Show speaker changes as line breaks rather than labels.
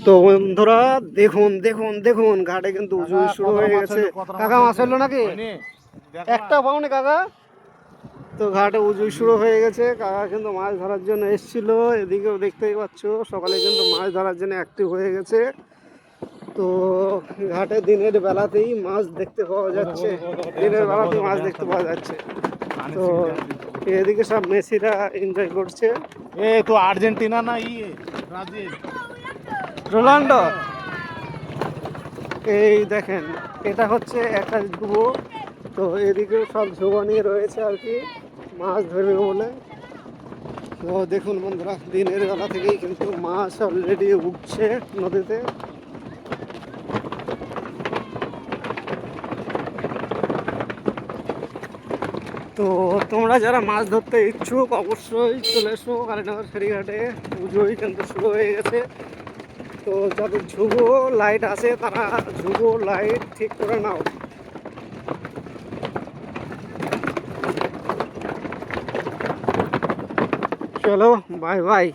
তো বন্ধুরা দেখুন দেখুন দেখুন ঘাটে কিন্তু উজু শুরু হয়ে গেছে। কাকা মাছ হলো নাকি? একটা পাওনি কাকা? তো ঘাটে উজু শুরু হয়ে গেছে। কাকা কিন্তু মাছ ধরার জন্য এসেছিল। এদিকেও দেখতেই পাচ্ছ সকালে কিন্তু মাছ ধরার জন্য অ্যাক্টিভ হয়ে গেছে। তো ঘাটে দিনের বেলাতেই মাছ দেখতে পাওয়া যাচ্ছে, দিনের বেলাতেই মাছ দেখতে পাওয়া যাচ্ছে। তো এদিকে সব মেসিরা এনজয় করছে।
এ তো আর্জেন্টিনা না ব্রাজিল
রোনাল্ডো। এই দেখেন এটা হচ্ছে একটা ডুবো। তো এদিকেও সব ঝোবা নিয়ে রয়েছে আর কি, মাছ ধরবে বলে। তো দেখুন বন্ধুরা দিনের বেলা থেকেই কিন্তু মাছ অলরেডি উঠছে নদীতে। তো তোমরা যারা মাছ ধরতে ইচ্ছুক অবশ্যই চলে এসো কালীনগর ফেরিঘাটে। পুজোই কিন্তু শুরু হয়ে গেছে। তো যাদের ঝুবো লাইট আছে তারা ঝুবো লাইট ঠিক করে নাও। চলো বাই বাই।